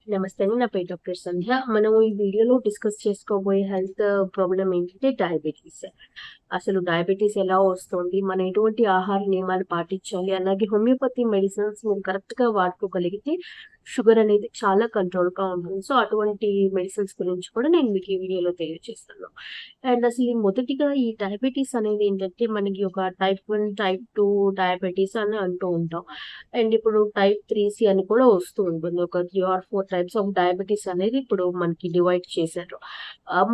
నమస్తే అండి. నా పేరు డాక్టర్ సంధ్య. మనం ఈ వీడియోలో డిస్కస్ చేసుకోబోయే హెల్త్ ప్రాబ్లమ్ ఏంటంటే డయాబెటీస్. అసలు డయాబెటీస్ ఎలా వస్తుంది? మనం ఎటువంటి ఆహార నియమాలు పాటించాలి? అలాగే హోమియోపతి మెడిసిన్స్ మీరు కరెక్ట్‌గా వాడుకోగలిగితే షుగర్ అనేది చాలా కంట్రోల్‌గా ఉంటుంది. సో, అటువంటి మెడిసిన్స్ గురించి కూడా నేను మీకు ఈ వీడియోలో తెలియజేస్తాను. అండ్ అసలు ఈ మొదటిగా ఈ డయాబెటీస్ అనేది ఏంటంటే మనకి ఒక టైప్ 1, టైప్ 2 డయాబెటీస్ అని అంటూ ఉంటాం. అండ్ ఇప్పుడు టైప్ 3సి అని కూడా వస్తూ ఉంటుంది. ఒక 3 ఆర్ 4 టైప్స్ ఆఫ్ డయాబెటీస్ అనేది ఇప్పుడు మనకి డివైడ్ చేశారు.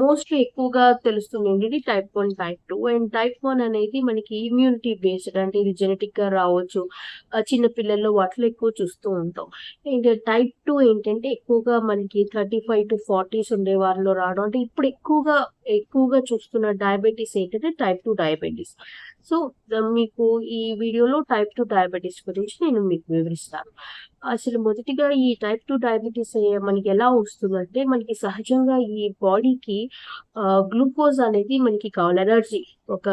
మోస్ట్‌లీ ఎక్కువగా తెలుస్తుంది ఏంటంటే టైప్ 1, టైప్ 2 అండ్ టైప్ 1 అనేది మనకి ఇమ్యూనిటీ బేస్డ్ అంటే ఇది జెనెటిక్‌గా రావచ్చు. చిన్న పిల్లల్లో వాటిలో ఎక్కువ చూస్తూ ఉంటాం. ఇంకా టైప్ 2 ఏంటంటే ఎక్కువగా మనకి 35-40s ఉండే వారిలో రావడం. అంటే ఇప్పుడు ఎక్కువగా చూస్తున్న డయాబెటీస్ ఏంటంటే టైప్ 2 డయాబెటీస్. సో, మీకు ఈ వీడియోలో టైప్ 2 డయాబెటీస్ గురించి నేను మీకు వివరిస్తాను. అసలు మొదటిగా ఈ టైప్ 2 డయాబెటీస్ మనకి ఎలా వస్తుందంటే, మనకి సహజంగా ఈ బాడీకి గ్లూకోజ్ అనేది మనకి కావాలి. ఎనర్జీ ఒక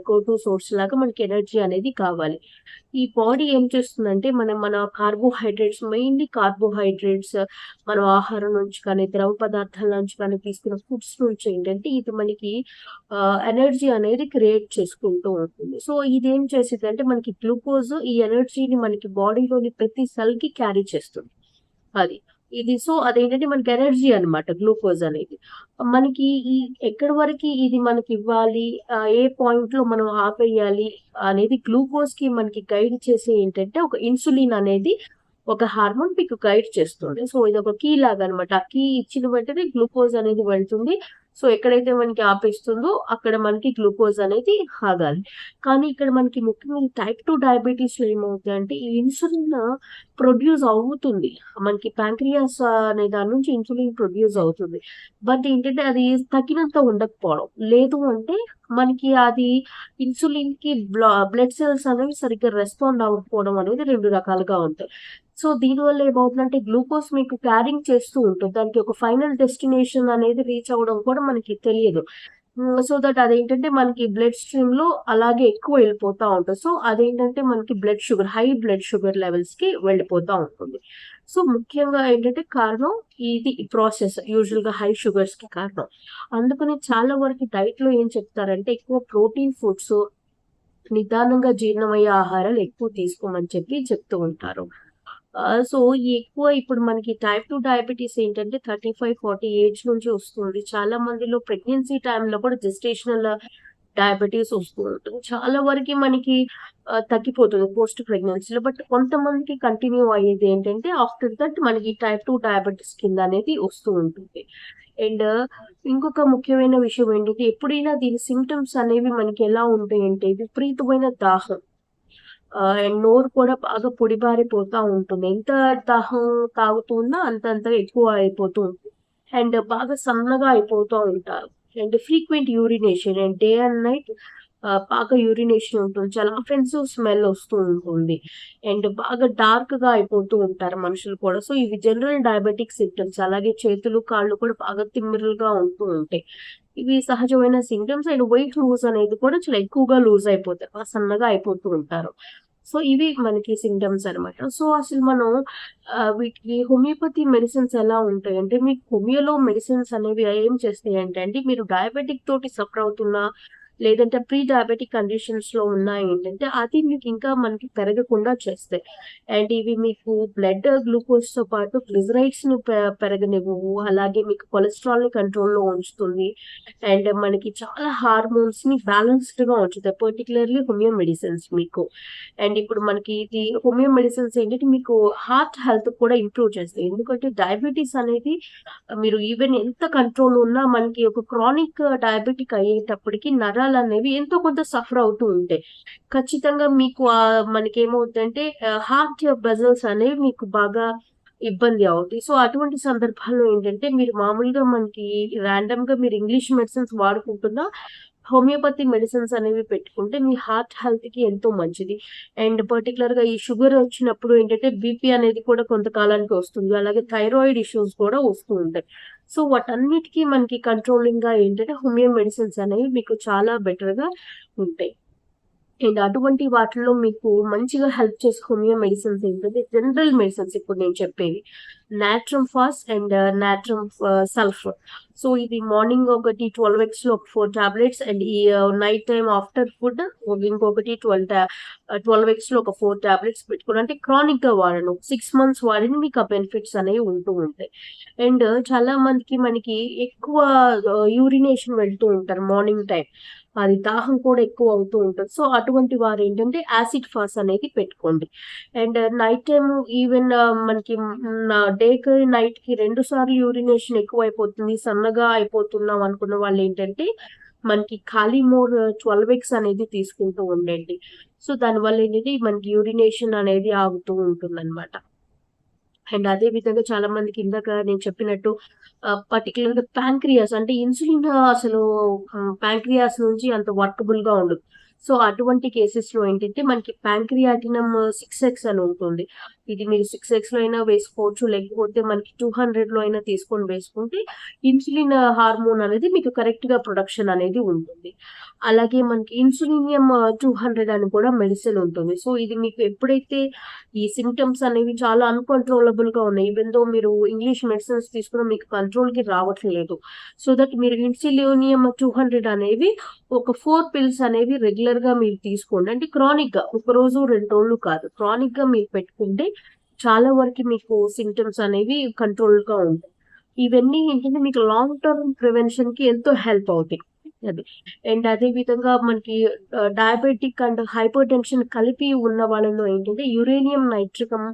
గో టు సోర్స్ లాగా మనకి ఎనర్జీ అనేది కావాలి. ఈ బాడీ ఏం చేస్తుందంటే, మన కార్బోహైడ్రేట్స్ మెయిన్‌లీ కార్బోహైడ్రేట్స్ మనం ఆహారం నుంచి కానీ, ద్రవ పదార్థాల నుంచి కానీ తీసుకున్న ఫుడ్స్ నుంచి ఏంటంటే, ఇది మనకి ఎనర్జీ అనేది క్రియేట్ చేసుకుంటూ ఉంటుంది. సో, ఇదేం చేసిద్దంటే, మనకి గ్లూకోజ్ ఈ ఎనర్జీని మనకి బాడీలోని ప్రతి సెల్‌కి క్యారీ చేస్తుంది. అది. సో, అదేంటంటే మనకి ఎనర్జీ అన్నమాట గ్లూకోజ్ అనేది. మనకి ఈ ఎక్కడి వరకి ఇది మనకివ్వాలి, ఏ పాయింట్‌లో మనం ఆపేయాలి అనేది గ్లూకోజ్‌కి మనకి గైడ్ చేసే ఏంటంటే ఒక ఇన్సులిన్ అనేది ఒక హార్మోన్ మీకు గైడ్ చేస్తుంది. సో, ఇదొక కీ లాగనమాట. ఆ కీ ఇచ్చిన వెంటనే గ్లూకోజ్ అనేది వెళ్తుంది. సో, ఎక్కడైతే మనకి ఆపేస్తుందో అక్కడ మనకి గ్లూకోజ్ అనేది ఆగాలి. కానీ ఇక్కడ మనకి ముఖ్యంగా ఈ టైప్ 2 డయాబెటీస్‌లో ఏమవుతాయంటే ఈ ఇన్సులిన్ ప్రొడ్యూస్ అవుతుంది. మనకి ప్యాంక్రియాస్ అనే దాని నుంచి ఇన్సులిన్ ప్రొడ్యూస్ అవుతుంది. బట్ ఏంటంటే అది తగినంత ఉండకపోవడం. లేదు అంటే మనకి అది ఇన్సులిన్‌కి బ్లడ్ సెల్స్ అనేవి సరిగ్గా రెస్పాండ్ అవ్వకపోవడం అనేది 2 రకాలుగా ఉంటాయి. సో, దీనివల్ల ఏమవుతుందంటే గ్లూకోజ్ మీకు క్యారింగ్ చేస్తూ ఉంటుంది. దానికి ఒక ఫైనల్ డెస్టినేషన్ అనేది రీచ్ అవ్వడం కూడా మనకి తెలియదు. సో దట్ అదేంటంటే మనకి బ్లడ్ స్ట్రీమ్‌లో అలాగే ఎక్కువ వెళ్ళిపోతా ఉంటది. సో, అదేంటంటే మనకి హై బ్లడ్ షుగర్ లెవెల్స్‌కి వెళ్ళిపోతా ఉంటుంది. సో, ముఖ్యంగా ఏంటంటే కారణం ఇది ప్రాసెస్ యూజువల్‌గా హై షుగర్స్‌కి కారణం. అందుకని చాలా వరకు డైట్‌లో ఏం చెప్తారంటే ఎక్కువ ప్రోటీన్ ఫుడ్స్, నిదానంగా జీర్ణమయ్యే ఆహారాలు ఎక్కువ తీసుకోమని చెప్తూ ఉంటారు. సో, ఈ ఎక్కువ ఇప్పుడు మనకి టైప్ 2 డయాబెటీస్ ఏంటంటే 35, 40 ఏజ్ నుంచి వస్తుంది. చాలా మందిలో ప్రెగ్నెన్సీ టైమ్‌లో కూడా జెస్టేషనల్ డయాబెటీస్ వస్తూ ఉంటుంది. చాలా వరకి మనకి తగ్గిపోతుంది పోస్ట్ ప్రెగ్నెన్సీలో. బట్ కొంతమందికి కంటిన్యూ అయ్యేది ఏంటంటే ఆఫ్టర్ దట్ మనకి టైప్ 2 డయాబెటిస్ కింద అనేది వస్తూ ఉంటుంది. అండ్ ఇంకొక ముఖ్యమైన విషయం ఏంటంటే ఎప్పుడైనా దీని సింప్టమ్స్ అనేవి మనకి ఎలా ఉంటాయంటే విపరీతమైన దాహం. అండ్ నోరు కూడా బాగా పొడిబారిపోతా ఉంటుంది. ఎంత దాహం తాగుతున్నా అంతంతగా ఎక్కువ అయిపోతూ ఉంటుంది. అండ్ బాగా సన్నగా అయిపోతూ ఉంటారు. And frequent urination and day and night బాగా యూరినేషన్ ఉంటుంది. చాలా ఆఫెన్సివ్ స్మెల్ వస్తూ ఉంటుంది. అండ్ బాగా డార్క్‌గా అయిపోతూ ఉంటారు మనుషులు కూడా. సో, ఇవి జనరల్ డయాబెటిక్ సింప్టమ్స్. అలాగే చేతులు, కాళ్ళు కూడా బాగా తిమ్మిరలుగా ఉంటూ ఉంటాయి. ఇవి సహజమైన సింప్టమ్స్. అండ్ వెయిట్ లూజ్ అనేది కూడా చాలా ఎక్కువగా లూజ్ అయిపోతారు. సన్నగా అయిపోతూ ఉంటారు. సో, ఇవి మనకి సింప్టమ్స్ అనమాట. సో, అసలు మనం వీటికి హోమియోపతి మెడిసిన్స్ ఎలా ఉంటాయంటే, మీకు హోమియోలో మెడిసిన్స్ అనేవి ఏం చేస్తాయంటే అండి, మీరు డయాబెటిక్ తోటి సఫర్ అవుతున్నా, లేదంటే ప్రీ డయాబెటిక్ కండిషన్స్‌లో ఉన్నా ఏంటంటే, అది మీకు ఇంకా మనకి పెరగకుండా చేస్తాయి. అండ్ ఇవి మీకు బ్లడ్ గ్లూకోజ్‌తో పాటు గ్లిజరైడ్స్‌ని పెరగనివ్వవు. అలాగే మీకు కొలెస్ట్రాల్‌ని కంట్రోల్‌లో ఉంచుతుంది. అండ్ మనకి చాలా హార్మోన్స్‌ని బ్యాలెన్స్‌డ్‌గా ఉంచుతాయి. పర్టిక్యులర్‌లీ హోమియో మెడిసిన్స్ మీకు. అండ్ ఇప్పుడు మనకి ఇది హోమియో మెడిసిన్స్ ఏంటంటే మీకు హార్ట్ హెల్త్ కూడా ఇంప్రూవ్ చేస్తాయి. ఎందుకంటే డయాబెటిస్ అనేది మీరు ఈవెన్ ఎంత కంట్రోల్ ఉన్నా మనకి ఒక క్రానిక్ డయాబెటిక్ అయ్యేటప్పటికి నరాలనేవి ఎంతో కొంత సఫర్ అవుతూ ఉంటాయి. ఖచ్చితంగా మీకు మనకేమవుద్దంటే హార్ట్ వెసల్స్ అనేవి మీకు బాగా ఇబ్బంది అవుతాయి. సో, అటువంటి సందర్భాల్లో ఏంటంటే మీరు మామూలుగా మనకి రాండమ్‌గా మీరు ఇంగ్లీష్ మెడిసిన్స్ వాడుకుంటున్నా హోమియోపతి మెడిసిన్స్ అనేవి పెట్టుకుంటే మీ హార్ట్ హెల్త్‌కి ఎంతో మంచిది. అండ్ పర్టిక్యులర్‌గా ఈ షుగర్ వచ్చినప్పుడు ఏంటంటే బీపీ అనేది కూడా కొంతకాలానికి వస్తుంది. అలాగే థైరాయిడ్ ఇష్యూస్ కూడా వస్తూ ఉంటాయి. సో, వాటన్నిటికి మనకి కంట్రోలింగ్‌గా ఏంటంటే హోమియో మెడిసిన్స్ అనేవి మీకు చాలా బెటర్‌గా ఉంటాయి. అండ్ అటువంటి వాటిల్లో మీకు మంచిగా హెల్ప్ చేసే హోమియో మెడిసిన్స్ ఏంటంటే జనరల్ మెడిసిన్స్ ఇప్పుడు నేను చెప్పేవి natrum fast and natrum sulphur. So ఇది మార్నింగ్ ఒకటి 12x లో ఒక 4 టాబ్లెట్స్ అండ్ ఈ నైట్ టైం ఆఫ్టర్ ఫుడ్ ఇంకొకటి 12x లో ఒక 4 టాబ్లెట్స్ పెట్టుకుని అంటే క్రానిక్ గా వాడను 6 months వాడిని మీకు ఆ బెనిఫిట్స్ అనేవి ఉంటూ ఉంటాయి. అండ్ చాలా మందికి మనకి ఎక్కువ యూరినేషన్ వెళ్తూ ఉంటారు మార్నింగ్ టైం, అది దాహం కూడా ఎక్కువ అవుతూ ఉంటుంది. సో అటువంటి వారు ఏంటంటే యాసిడ్ ఫాస్ అనేది పెట్టుకోండి. అండ్ నైట్ టైమ్ ఈవెన్ మనకి డేకి నైట్ కి 2 సార్లు యూరినేషన్ ఎక్కువ అయిపోతుంది, సన్నగా అయిపోతున్నాం అనుకున్న వాళ్ళు ఏంటంటే మనకి ఖాళీమోర్ 12x అనేది తీసుకుంటూ ఉండండి. సో దానివల్ల ఏంటంటే మనకి యూరినేషన్ అనేది ఆగుతూ ఉంటుంది అనమాట. అండ్ అదే విధంగా చాలా మందికి ఇందాక నేను చెప్పినట్టు పర్టికులర్‌గా ప్యాంక్రియాస్ అంటే ఇన్సులిన్ అసలు ప్యాంక్రియాస్ నుంచి అంత వర్కబుల్ గా ఉండదు. సో అటువంటి కేసెస్‌లో ఏంటంటే మనకి ప్యాంక్రియాటినం 6x అని ఉంటుంది. ఇది మీరు 6x లో అయినా వేసుకోవచ్చు. లేకపోతే మనకి 200లో అయినా తీసుకొని వేసుకుంటే ఇన్సులిన్ హార్మోన్ అనేది మీకు కరెక్ట్ గా ప్రొడక్షన్ అనేది ఉంటుంది. అలాగే మనకి ఇన్సులినియం 200 అని కూడా మెడిసిన్ ఉంటుంది. సో ఇది మీకు ఎప్పుడైతే ఈ సింప్టమ్స్ అనేవి చాలా అన్‌కంట్రోలబుల్ గా ఉన్నాయి. ఈవెన్ దో మీరు ఇంగ్లీష్ మెడిసిన్స్ తీసుకున్న మీకు కంట్రోల్‌కి రావట్లేదు. సో దట్ మీరు ఇన్సులినియం 200 అనేవి ఒక 4 పిల్స్ అనేవి రెగ్యులర్ గా మీరు తీసుకోండి. అంటే క్రానిక్ గా ఒక రోజు 2 రోజులు కాదు. క్రానిక్ గా మీరు పెట్టుకుంటే చాలా వరకు మీకు సింప్టమ్స్ అనేవి కంట్రోల్ గా ఉంటాయి. ఇవన్నీ ఏంటంటే మీకు లాంగ్ టర్మ్ ప్రివెన్షన్ కి ఎంతో హెల్ప్ అవుతాయి. అది. అండ్ అదే విధంగా మనకి డయాబెటిక్ అండ్ హైపర్ టెన్షన్ కలిపి ఉన్న వాళ్ళలో ఏంటంటే యురేనియం నైట్రికమ్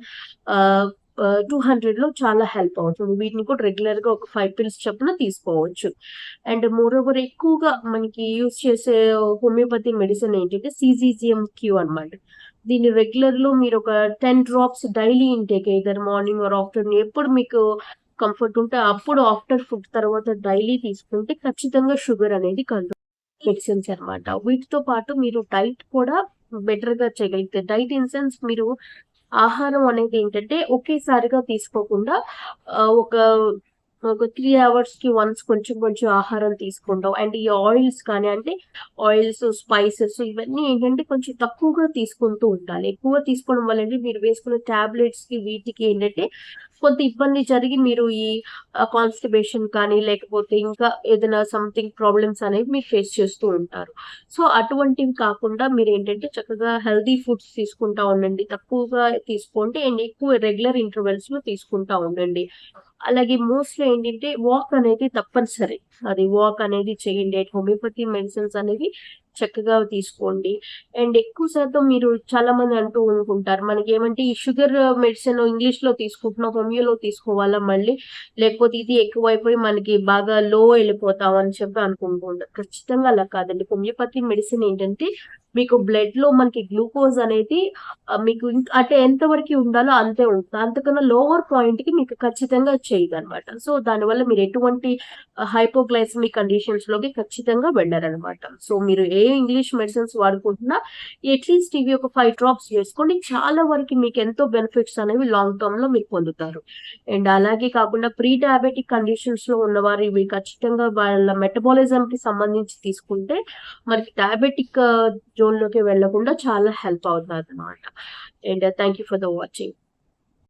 200లో చాలా హెల్ప్ అవుతుంది. వీటిని కూడా రెగ్యులర్ గా ఒక 5 పిల్స్ చొప్పున తీసుకోవచ్చు. అండ్ మోర్ ఓవర్ ఎక్కువగా మనకి యూజ్ చేసే హోమియోపతి మెడిసిన్ ఏంటంటే సిజిజిఎం క్యూ అన్నమాట. దీన్ని రెగ్యులర్ లో మీరు ఒక 10 drops daily intake either morning or afternoon ఎప్పుడు మీకు కంఫర్ట్ ఉంటే అప్పుడు ఆఫ్టర్ ఫుడ్ తర్వాత డైలీ తీసుకుంటే ఖచ్చితంగా షుగర్ అనేది కంట్రోల్ మెడిసిన్స్ అన్నమాట. వీటితో పాటు మీరు డైట్ కూడా బెటర్ గా చేయగలిగితే డైట్ ఇన్ సెన్స్ మీరు ఆహారం అనేది ఏంటంటే ఒకేసారిగా తీసుకోకుండా ఒక 3 అవర్స్ కి వన్స్ కొంచెం కొంచెం ఆహారం తీసుకుంటాం. అండ్ ఈ ఆయిల్స్ కానీ అంటే ఆయిల్స్, స్పైసెస్ ఇవన్నీ ఏంటంటే కొంచెం తక్కువగా తీసుకుంటూ ఉండాలి. ఎక్కువ తీసుకోవడం వల్ల అంటే మీరు వేసుకున్న టాబ్లెట్స్ కి వీటికి ఏంటంటే కొంత ఇబ్బంది జరిగి మీరు ఈ కాన్స్టిపేషన్ కానీ లేకపోతే ఇంకా ఏదైనా సంథింగ్ ప్రాబ్లమ్స్ అనేవి మీరు ఫేస్ చేస్తూ ఉంటారు. సో అటువంటివి కాకుండా మీరు ఏంటంటే చక్కగా హెల్తీ ఫుడ్స్ తీసుకుంటా ఉండండి. తక్కువగా తీసుకోండి అండ్ ఎక్కువ రెగ్యులర్ ఇంటర్వెల్స్ లో తీసుకుంటా ఉండండి. అలాగే మోస్ట్‌లీ ఏంటంటే వాక్ అనేది తప్పనిసరి. అది వాక్ అనేది చేయండి. హోమియోపతి మెడిసిన్స్ అనేవి చక్కగా తీసుకోండి. అండ్ ఎక్కువ శాతం మీరు చాలా మంది అంటూ ఉంటుంటారు. మనకేమంటే ఈ షుగర్ మెడిసిన్ ఇంగ్లీష్‌లో తీసుకుంటున్నాం, హోమియోలో తీసుకోవాలా మళ్ళీ? లేకపోతే ఇది ఎక్కువైపోయి మనకి బాగా లో వెళ్ళిపోతాం అని చెప్పి అనుకుంటూ ఉంటారు. ఖచ్చితంగా అలా కాదండి. హోమియోపతి మెడిసిన్ ఏంటంటే మీకు బ్లడ్‌లో మనకి గ్లూకోజ్ అనేది మీకు అంటే ఎంత వరకి ఉండాలో అంతే ఉంటుంది. అంతకన్నా లోవర్ పాయింట్‌కి మీకు ఖచ్చితంగా చేయదనమాట. సో దానివల్ల మీరు ఎటువంటి హైపోగ్లైసెమిక్ కండిషన్స్‌లోకి ఖచ్చితంగా వెళ్ళరనమాట. సో మీరు ఏ ఇంగ్లీష్ మెడిసిన్స్ వాడుకుంటున్నా అట్‌లీస్ట్ ఇవి ఒక 5 డ్రాప్స్ వేసుకోండి. చాలా వరకు మీకు ఎంతో బెనిఫిట్స్ అనేవి లాంగ్ టర్మ్‌లో మీరు పొందుతారు. అండ్ అలాగే కాకుండా ప్రీ డయాబెటిక్ కండిషన్స్‌లో ఉన్నవారు ఇవి ఖచ్చితంగా వాళ్ళ మెటబాలిజంకి సంబంధించి తీసుకుంటే మనకి డయాబెటిక్ జోన్‌లోకి వెళ్ళకుండా చాలా హెల్ప్ అవుతాదనమాట. And thank you for the watching.